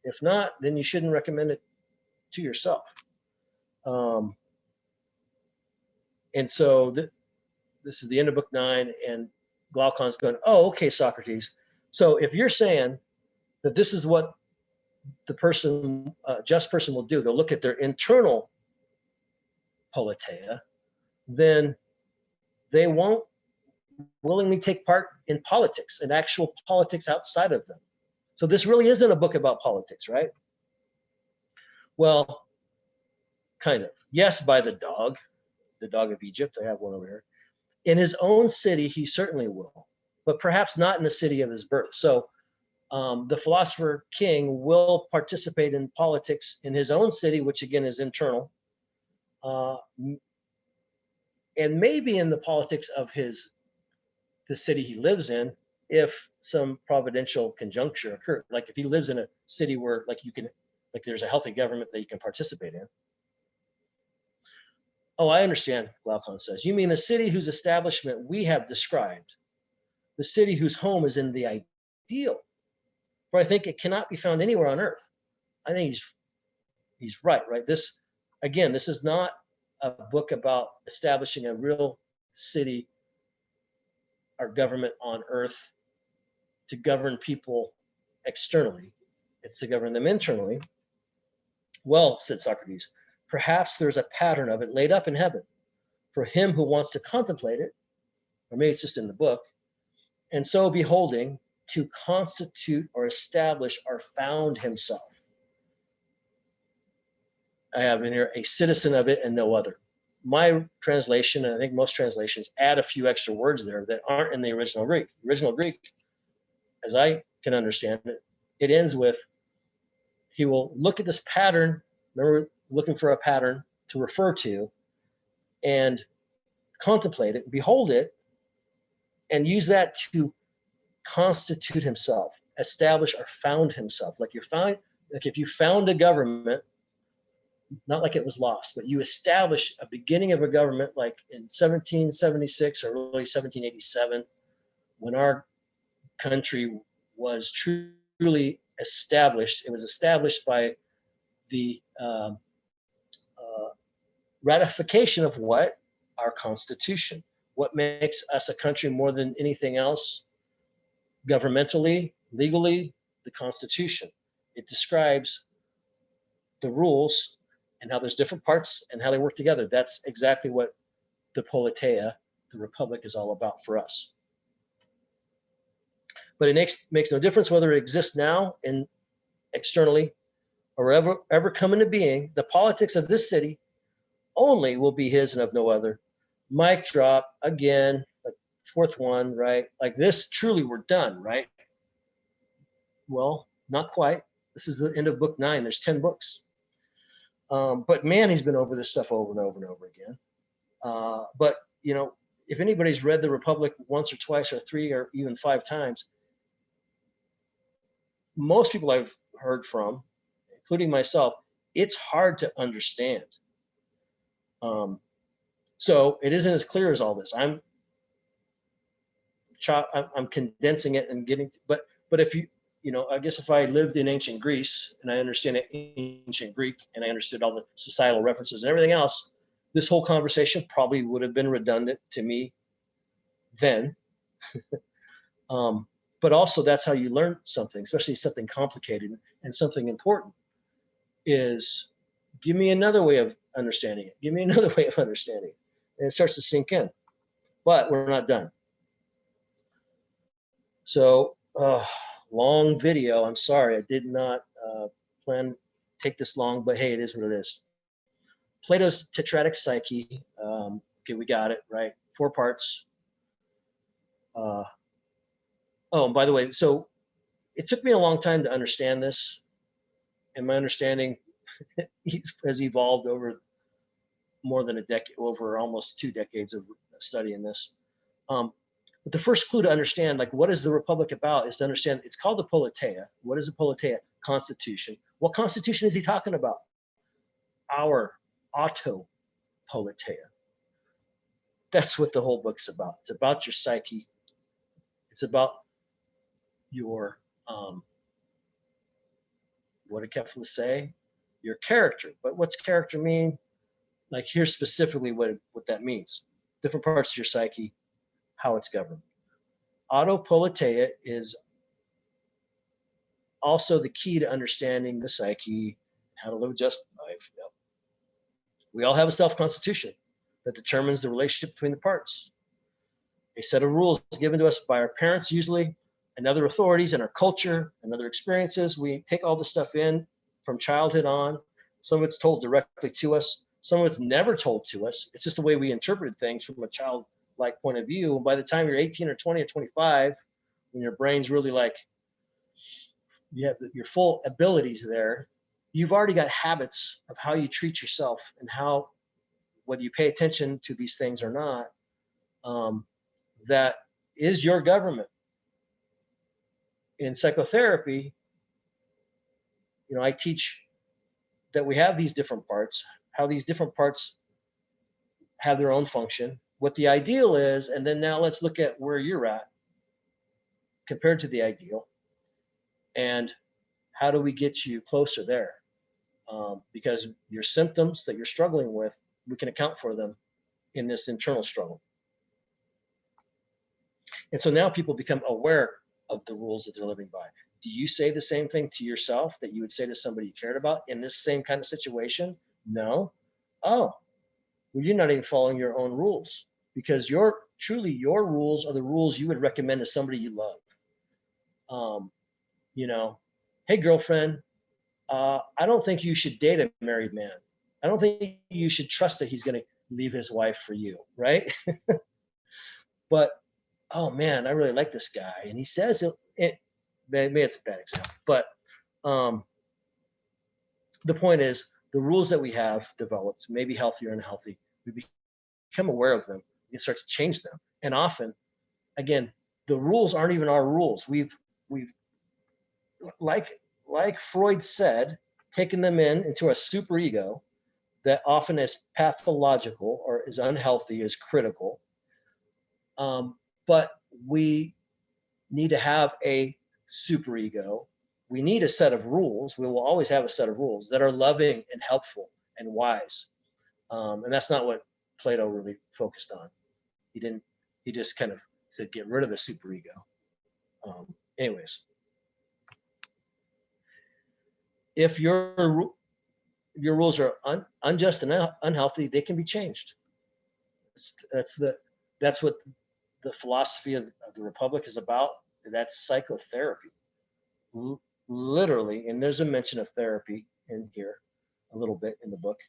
If not, then you shouldn't recommend it to yourself. And so this is the end of book 9, and Glaucon's going, oh, okay, Socrates. So if you're saying that this is what the person, just person will do, they'll look at their internal Politeia, then they won't willingly take part in politics, in actual politics outside of them. So this really isn't a book about politics, right? Well, kind of. Yes, by the dog of Egypt. I have one over here. In his own city, he certainly will, but perhaps not in the city of his birth. So the philosopher king will participate in politics in his own city, which again is internal, and maybe in the politics of the city he lives in, if some providential conjuncture occurred. Like if he lives in a city where like there's a healthy government that you can participate in. Oh, I understand, Glaucon says. You mean the city whose establishment we have described, the city whose home is in the ideal, for I think it cannot be found anywhere on earth. I think he's right? This is not a book about establishing a real city or government on earth to govern people externally. It's to govern them internally. Well, said Socrates, perhaps there's a pattern of it laid up in heaven for him who wants to contemplate it, or maybe it's just in the book, and so beholding, to constitute or establish or found himself. I have in here a citizen of it and no other. My translation, and I think most translations, add a few extra words there that aren't in the original Greek. The original Greek, as I can understand it, it ends with, he will look at this pattern, remember looking for a pattern to refer to, and contemplate it, behold it, and use that to constitute himself, establish or found himself. Like if you found a government, not like it was lost, but you establish a beginning of a government like in 1776 or early 1787, when our country was truly established. It was established by the ratification of what? Our Constitution. What makes us a country more than anything else? Governmentally, legally, the Constitution. It describes the rules and how there's different parts and how they work together. That's exactly what the Politeia, the Republic, is all about for us. But it makes no difference whether it exists now and externally or ever come into being. The politics of this city only will be his and of no other. Mic drop again, the fourth one, right? Like this, truly we're done, right? Well, not quite. This is the end of book 9. There's 10 books. But man, he's been over this stuff over and over and over again. But, if anybody's read The Republic once or twice or 3 or even 5 times, most people I've heard from, including myself, it's hard to understand. So it isn't as clear as all this. I'm condensing it and but if I guess if I lived in ancient Greece and I understand ancient Greek and I understood all the societal references and everything else, this whole conversation probably would have been redundant to me then. But also that's how you learn something, especially something complicated and something important, is give me another way of understanding it. Give me another way of understanding it. And it starts to sink in. But we're not done. So, long video. I'm sorry. I did not plan to take this long, but hey, it is what it is. Plato's Tetradic Psyche. Okay, we got it, right? 4 parts. Oh, and by the way, so it took me a long time to understand this, and my understanding has evolved over more than a decade, over almost 2 decades of studying this. But the first clue to understand, like, what is the Republic about, is to understand it's called the Politeia. What is the Politeia? Constitution. What constitution is he talking about? Our auto Politeia. That's what the whole book's about. It's about your psyche. It's about your what did Kepler say? Your character. But what's character mean? Like here's specifically what that means. Different parts of your psyche, how it's governed. Politeia is also the key to understanding the psyche, how to live a just life. Yep. We all have a self-constitution that determines the relationship between the parts. A set of rules given to us by our parents usually, and other authorities in our culture and other experiences. We take all this stuff in from childhood on. Some of it's told directly to us. Some of it's never told to us. It's just the way we interpreted things from a childlike point of view. And by the time you're 18 or 20 or 25, when your brain's really like, you have your full abilities there, you've already got habits of how you treat yourself and how, whether you pay attention to these things or not, that is your government. In psychotherapy, I teach that we have these different parts, how these different parts have their own function, what the ideal is, and then now let's look at where you're at compared to the ideal, and how do we get you closer there? Because your symptoms that you're struggling with, we can account for them in this internal struggle. And so now people become aware of the rules that they're living by. Do you say the same thing to yourself that you would say to somebody you cared about in this same kind of situation? No. Oh, well, you're not even following your own rules, because your rules are the rules you would recommend to somebody you love. Hey, girlfriend, I don't think you should date a married man. I don't think you should trust that he's going to leave his wife for you, right? But, oh man, I really like this guy. And he says maybe it's a bad example, but the point is the rules that we have developed, maybe healthy or unhealthy, we become aware of them. We can start to change them. And often, again, the rules aren't even our rules. We've like Freud said, taken them into a superego that often is pathological or is unhealthy, is critical. But we need to have a superego. We need a set of rules. We will always have a set of rules that are loving and helpful and wise. And that's not what Plato really focused on. He just kind of said, get rid of the superego. Anyways, if your rules are unjust and unhealthy, they can be changed. That's what the philosophy of the Republic is about. That's psychotherapy, literally. And there's a mention of therapy in here a little bit in the book,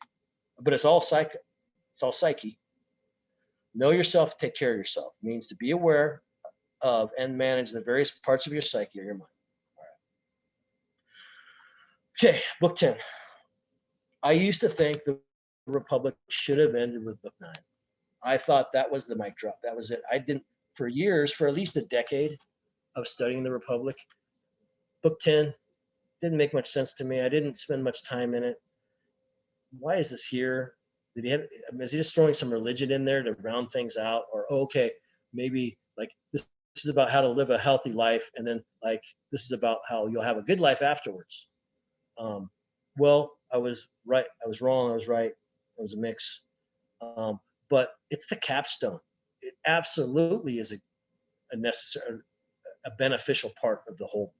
but it's all psyche. It's all psyche. Know yourself, take care of yourself. It means to be aware of and manage the various parts of your psyche or your mind. All right. Okay, book 10. I used to think the Republic should have ended with book 9. I thought that was the mic drop. That was it. I didn't, for years, for at least a decade of studying the Republic, book 10 didn't make much sense to me. I didn't spend much time in it. Why is this here? Is he just throwing some religion in there to round things out? Or, okay, maybe like this is about how to live a healthy life, and then like this is about how you'll have a good life afterwards. Well, I was right. I was wrong. I was right. It was a mix. But it's the capstone. It absolutely is a necessary, a beneficial part of the whole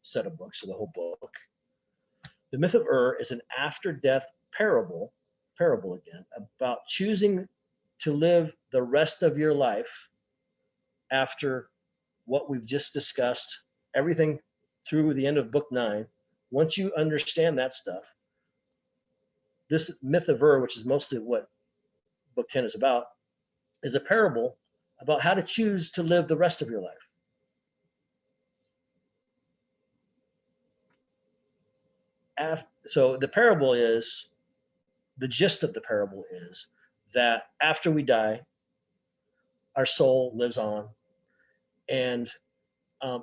set of books, or the whole book. The Myth of is an after-death parable again, about choosing to live the rest of your life after what we've just discussed, everything through the end of book 9. Once you understand that stuff, this Myth of which is mostly what book 10 is about, is a parable about how to choose to live the rest of your life. So the parable is, the gist of the parable is that after we die, our soul lives on. And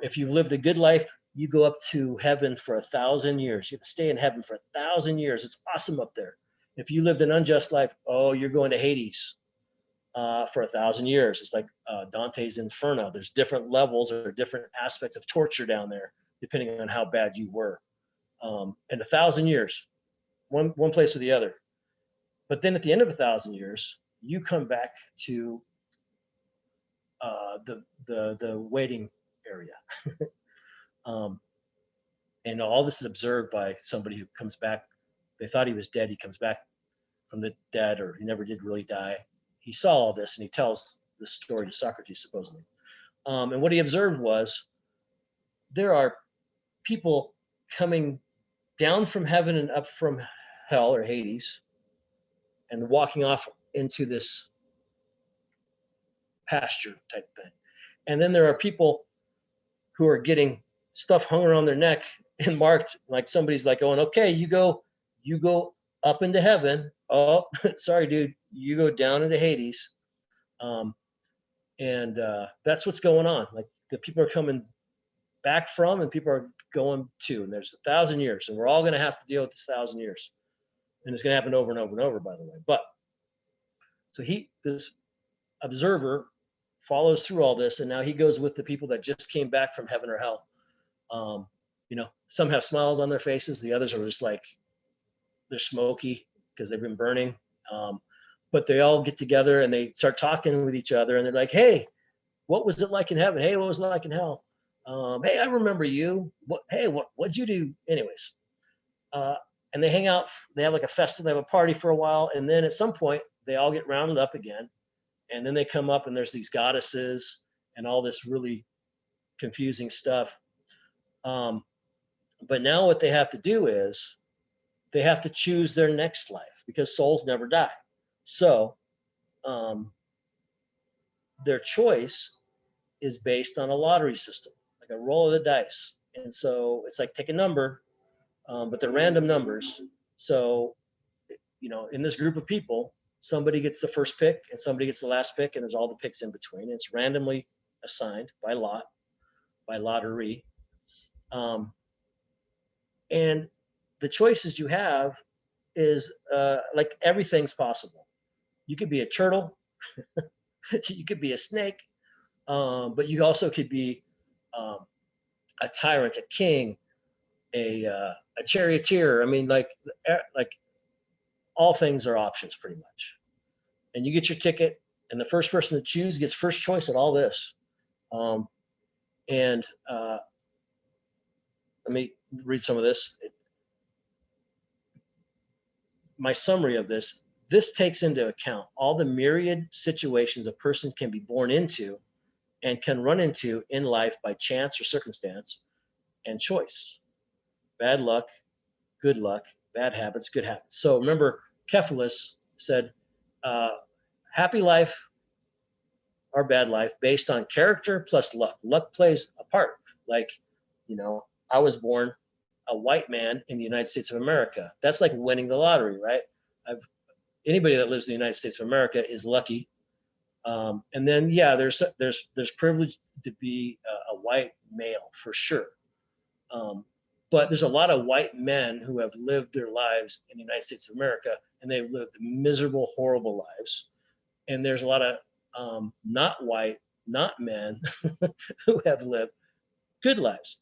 if you've lived a good life, you go up to heaven for 1,000 years. You have to stay in heaven for 1,000 years. It's awesome up there. If you lived an unjust life, you're going to Hades for 1,000 years. It's like Dante's Inferno. There's different levels or different aspects of torture down there, depending on how bad you were. in 1,000 years, one place or the other. But then at the end of 1,000 years, you come back to the waiting area. And all this is observed by somebody who comes back. They thought he was dead. He comes back from the dead, or he never did really die. He saw all this, and he tells the story to Socrates, supposedly. And what he observed was there are people coming down from heaven and up from hell or Hades, and walking off into this pasture type thing. And then there are people who are getting stuff hung around their neck and marked, like somebody's like going, okay, you go up into heaven. Oh, sorry, dude, you go down into Hades. And that's what's going on. Like the people are coming back from, and people are going to, and there's 1,000 years, and we're all going to have to deal with this 1,000 years. And it's going to happen over and over and over, by the way. But so this observer follows through all this, and now he goes with the people that just came back from heaven or hell. Some have smiles on their faces. The others are just like, they're smoky because they've been burning. But they all get together and they start talking with each other, and they're like, hey, what was it like in heaven? Hey, what was it like in hell? Hey, I remember you. What'd you do? Anyways. And they hang out. They have like a festival. They have a party for a while. And then at some point, they all get rounded up again. And then they come up, and there's these goddesses and all this really confusing stuff. But now what they have to do is they have to choose their next life, because souls never die. So their choice is based on a lottery system, like a roll of the dice. And so it's like take a number, but they're random numbers. So, in this group of people, somebody gets the first pick and somebody gets the last pick, and there's all the picks in between. It's randomly assigned by lottery. And the choices you have is like everything's possible. You could be a turtle, you could be a snake, but you also could be a tyrant, a king, a charioteer. I mean, like all things are options pretty much. And you get your ticket, and the first person to choose gets first choice at all this. Let me read some of this. My summary of this takes into account all the myriad situations a person can be born into and can run into in life by chance or circumstance and choice. Bad luck, good luck, bad habits, good habits. So remember, Cephalus said, happy life or bad life based on character plus luck. Luck plays a part. Like, I was born a white man in the United States of America. That's like winning the lottery, right? Anybody that lives in the United States of America is lucky. And then, yeah, there's privilege to be a white male for sure. But there's a lot of white men who have lived their lives in the United States of America, and they've lived miserable, horrible lives. And there's a lot of not white, not men who have lived good lives.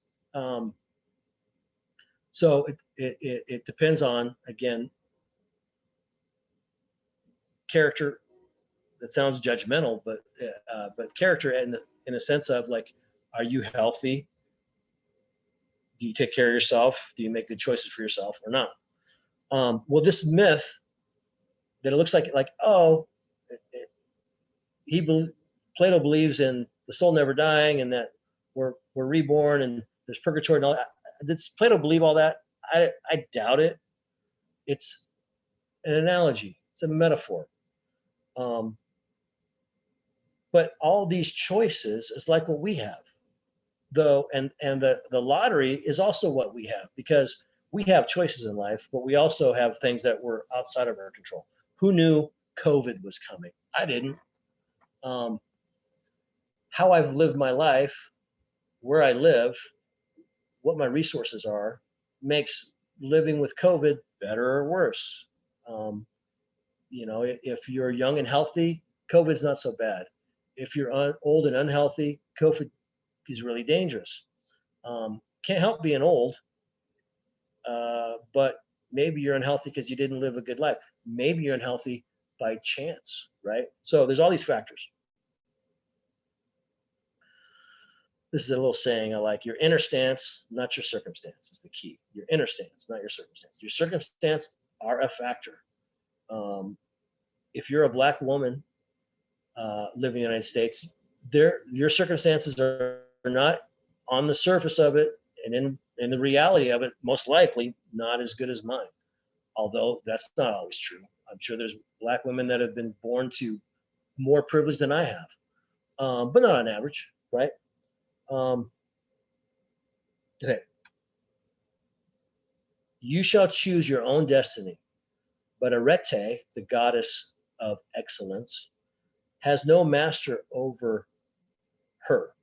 So it depends on, again, character. That sounds judgmental, but character in a sense of like, are you healthy? Do you take care of yourself? Do you make good choices for yourself or not? Well, this myth that it looks like Plato believes in the soul never dying, and that we're reborn and there's purgatory and all that. Does Plato believe all that? I doubt it. It's an analogy. It's a metaphor. But all these choices is like what we have, though, and the lottery is also what we have, because we have choices in life, but we also have things that were outside of our control. Who knew COVID was coming? I didn't. How I've lived my life, where I live, what my resources are, makes living with COVID better or worse. If you're young and healthy, COVID's not so bad. If you're old and unhealthy, COVID is really dangerous. Can't help being old. but maybe you're unhealthy because you didn't live a good life. Maybe you're unhealthy by chance, right? So there's all these factors. This is a little saying I like: your inner stance, not your circumstance, is the key. Your inner stance, not your circumstance. Your circumstance are a factor. If you're a Black woman living in the United States, your circumstances are not, on the surface of it and in the reality of it, most likely not as good as mine. Although that's not always true. I'm sure there's Black women that have been born to more privilege than I have, but not on average, right? Okay. You shall choose your own destiny, but Arete, the goddess of excellence, has no master over her.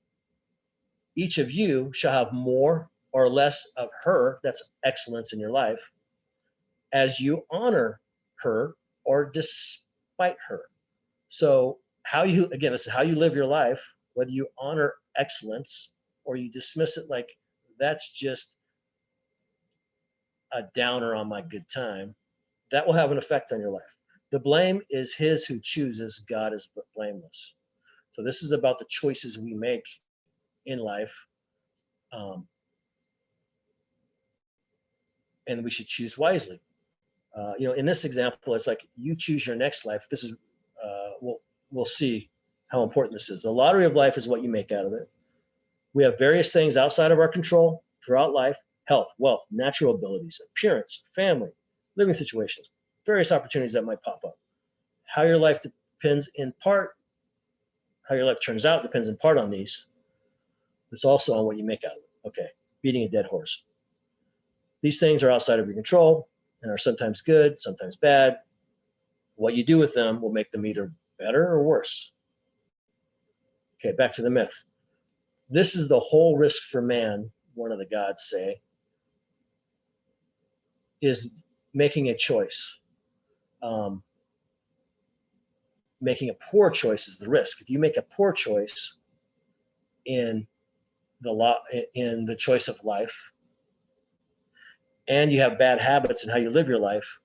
Each of you shall have more or less of her, that's excellence in your life, as you honor her or despite her. So how you, again, this is how you live your life, whether you honor excellence or you dismiss it like that's just a downer on my good time, that will have an effect on your life. The blame is his who chooses, God is but blameless. So this is about the choices we make in life. And we should choose wisely. In this example, it's like you choose your next life. This is, we'll see how important this is. The lottery of life is what you make out of it. We have various things outside of our control throughout life: health, wealth, natural abilities, appearance, family, living situations, various opportunities that might pop up. How your life depends in part, how your life turns out depends in part on these. It's also on what you make out of it. Okay, beating a dead horse. These things are outside of your control and are sometimes good, sometimes bad. What you do with them will make them either better or worse. Okay, back to the myth. This is the whole risk for man, one of the gods say, is making a choice. Making a poor choice is the risk. If you make a poor choice in the choice of life, and you have bad habits in how you live your life,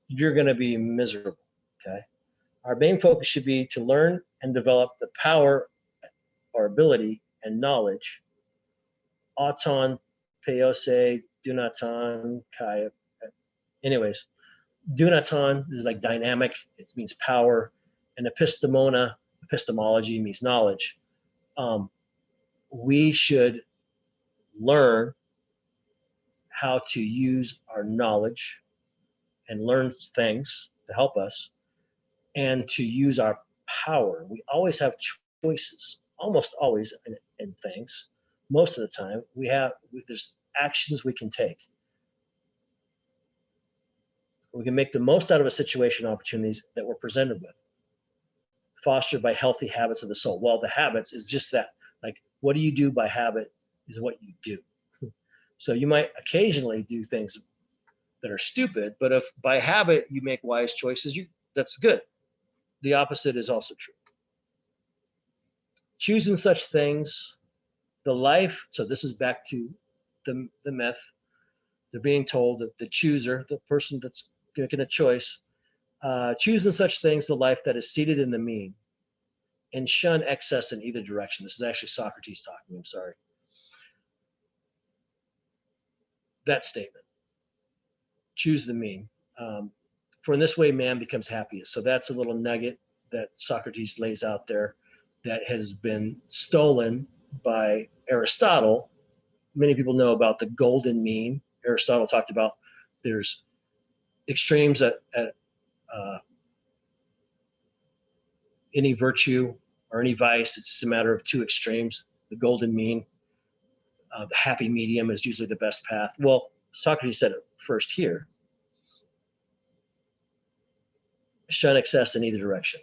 you're going to be miserable. Okay. Our main focus should be to learn and develop the power or ability and knowledge. Auton, peose, dunaton, kaya. Anyways, dunaton is like dynamic. It means power. And epistemology means knowledge. We should learn how to use our knowledge and learn things to help us, and to use our power. We always have choices, almost always in things. Most of the time, there's actions we can take. We can make the most out of a situation, opportunities that we're presented with, fostered by healthy habits of the soul. Well, the habits is just that. Like, what do you do by habit is what you do. So you might occasionally do things that are stupid, but if by habit you make wise choices, that's good. The opposite is also true. Choosing such things, the life, so this is back to the myth. They're being told that the chooser, the person that's making a choice, choosing such things, the life that is seated in the mean, and shun excess in either direction. This is actually Socrates talking, I'm sorry. That statement, choose the mean. For in this way, man becomes happiest. So that's a little nugget that Socrates lays out there that has been stolen by Aristotle. Many people know about the golden mean. Aristotle talked about there's extremes at any virtue or any vice. It's just a matter of two extremes. The golden mean, the happy medium is usually the best path. Well, Socrates said it first here. Shun excess in either direction.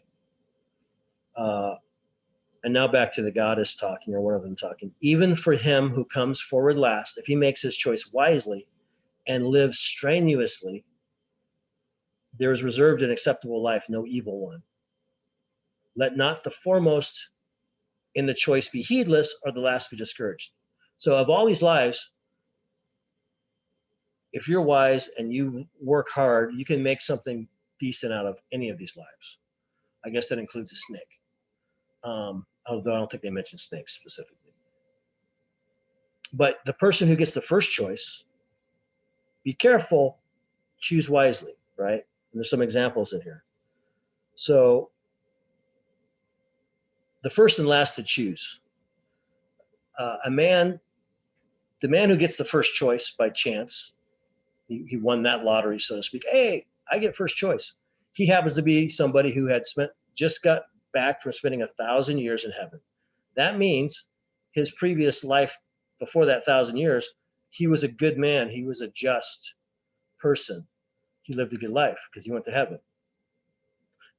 And now back to the goddess talking, or one of them talking. Even for him who comes forward last, if he makes his choice wisely and lives strenuously, there is reserved an acceptable life, no evil one. Let not the foremost in the choice be heedless, or the last be discouraged. So of all these lives, if you're wise and you work hard, you can make something decent out of any of these lives. I guess that includes a snake. Although I don't think they mentioned snakes specifically. But the person who gets the first choice, be careful, choose wisely, right? And there's some examples in here. So the first and last to choose. The man who gets the first choice by chance, he won that lottery, so to speak. Hey, I get first choice. He happens to be somebody who had just got back from spending 1,000 years in heaven. That means his previous life before that 1,000 years, he was a good man. He was a just person. He lived a good life because he went to heaven.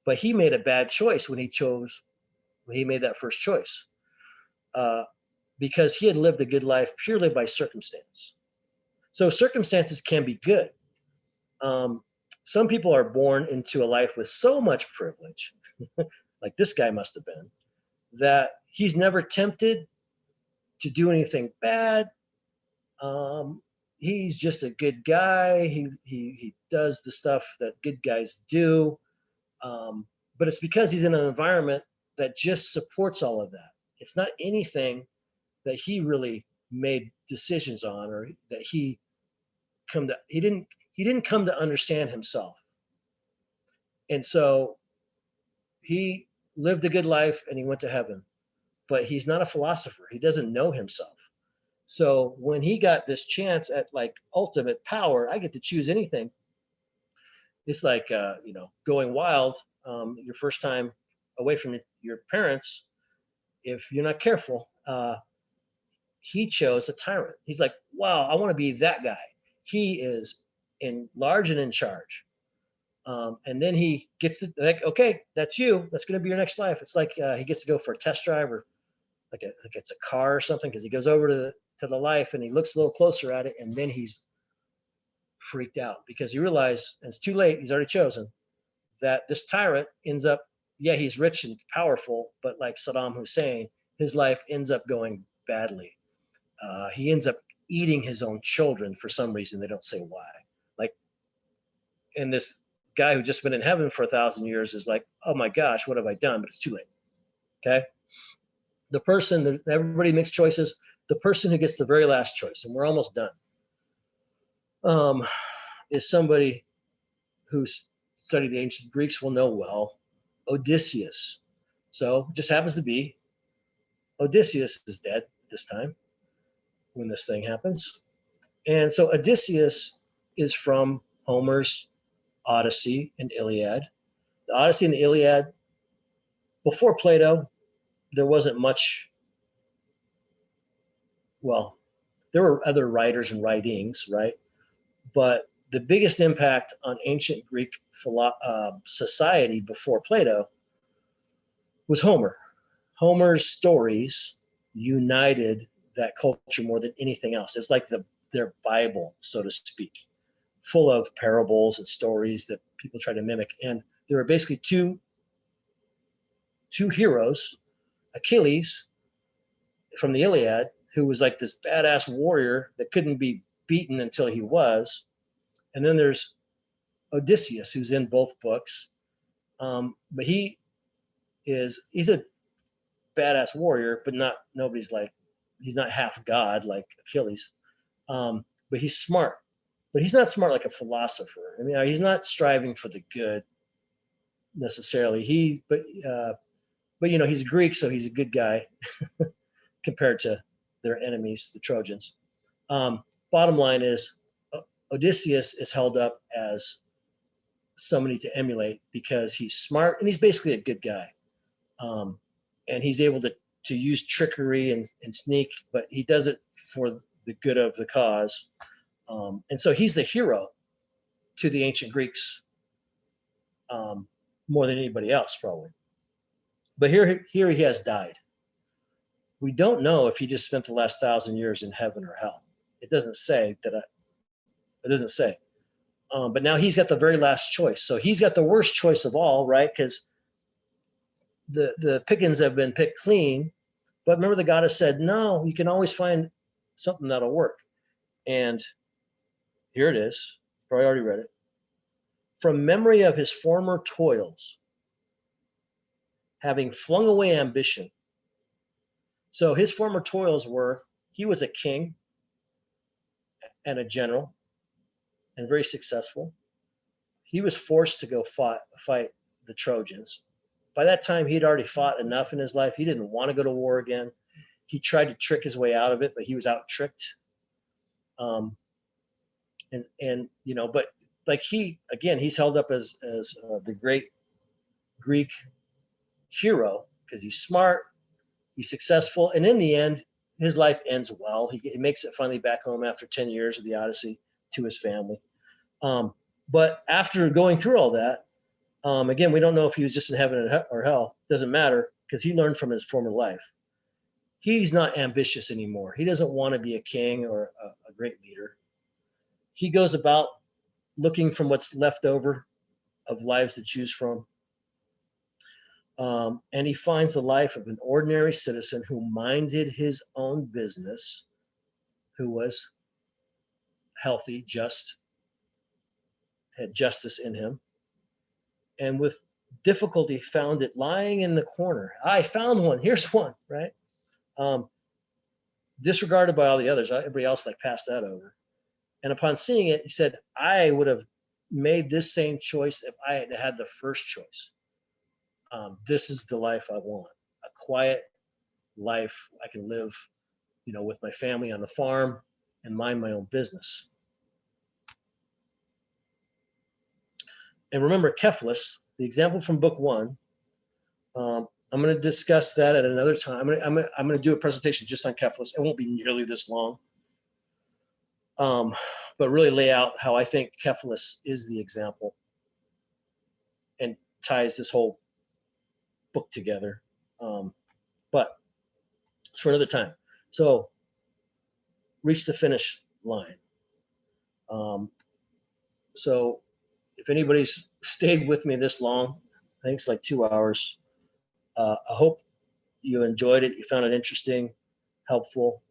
But he made a bad choice when he made that first choice, because he had lived a good life purely by circumstance. So circumstances can be good. Some people are born into a life with so much privilege, like this guy must have been, that he's never tempted to do anything bad. He's just a good guy. He does the stuff that good guys do. But it's because he's in an environment that just supports all of that. It's not anything that he really made decisions on, or that he didn't come to understand himself. And so he lived a good life and he went to heaven, but he's not a philosopher. He doesn't know himself. So when he got this chance at like ultimate power, I get to choose anything. It's like, going wild, your first time away from your parents. If you're not careful, he chose a tyrant. He's like, wow, I want to be that guy. He is large and in charge. And then he gets to like, okay, that's you. That's going to be your next life. It's like he gets to go for a test drive, or like it's a car or something, because he goes over to the life and he looks a little closer at it, and then he's freaked out because he realized, and it's too late, he's already chosen, that this tyrant ends up, yeah, he's rich and powerful, but like Saddam Hussein, his life ends up going badly. He ends up eating his own children for some reason. They don't say why. Like, and this guy who just been in heaven for 1,000 years is like, oh my gosh, what have I done? But it's too late. Okay. The person, everybody makes choices. The person who gets the very last choice, and we're almost done, is somebody who's studied the ancient Greeks will know well, Odysseus. So it just happens to be Odysseus is dead this time when this thing happens. And so Odysseus is from Homer's Odyssey and Iliad. The Odyssey and the Iliad, before Plato, there wasn't much, well, there were other writers and writings, right? But the biggest impact on ancient Greek society before Plato was Homer. Homer's stories united that culture more than anything else. It's like their Bible, so to speak, full of parables and stories that people try to mimic. And there were basically two heroes, Achilles from the Iliad, who was like this badass warrior that couldn't be beaten until he was. And then there's Odysseus, who's in both books. But he's a badass warrior, but he's not half god like Achilles. But he's smart, but he's not smart like a philosopher. I mean, he's not striving for the good necessarily. But he's Greek, so he's a good guy compared to their enemies, the Trojans. Bottom line is, Odysseus is held up as somebody to emulate because he's smart and he's basically a good guy. And he's able to use trickery and sneak, but he does it for the good of the cause. And so he's the hero to the ancient Greeks, more than anybody else probably. But here he has died. We don't know if he just spent the last 1,000 years in heaven or hell. It doesn't say that. It doesn't say. But now he's got the very last choice. So he's got the worst choice of all, right? Because the pickings have been picked clean. But remember, the goddess said, no, you can always find something that'll work. And Here it is. Probably already read it. From memory of his former toils, having flung away ambition. So his former toils were, he was a king and a general and very successful. He was forced to go fight the Trojans. By that time, he'd already fought enough in his life. He didn't want to go to war again. He tried to trick his way out of it, but he was out tricked. And you know, but like he's held up as the great Greek hero because he's smart, he's successful, and in the end, his life ends well. He makes it finally back home after 10 years of the Odyssey to his family. But after going through all that, again, we don't know if he was just in heaven or hell. Doesn't matter because he learned from his former life. He's not ambitious anymore. He doesn't want to be a king or a great leader. He goes about looking from what's left over of lives to choose from. And he finds the life of an ordinary citizen who minded his own business, who was healthy, just, had justice in him, and with difficulty found it lying in the corner. I found one. Here's one, right? Disregarded by all the others. Everybody else like passed that over. And upon seeing it, he said, I would have made this same choice if I had had the first choice. This is the life I want, a quiet life I can live, you know, with my family on the farm and mind my own business. And remember Cephalus, the example from book 1. I'm going to discuss that at another time. I'm going to do a presentation just on Cephalus. It won't be nearly this long, but really lay out how I think Cephalus is the example and ties this whole book together. But it's for another time. So reach the finish line. So if anybody's stayed with me this long, I think it's like 2 hours. I hope you enjoyed it. You found it interesting, helpful.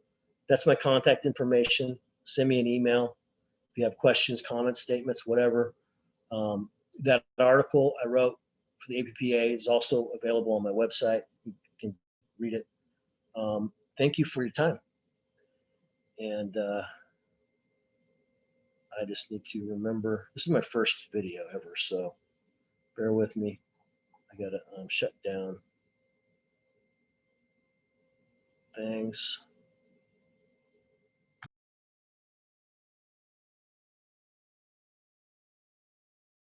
That's my contact information. Send me an email if you have questions, comments, statements, whatever. That article I wrote for the APPA is also available on my website. You can read it. Thank you for your time. And I just need to remember, this is my first video ever, so bear with me. I gotta shut down things.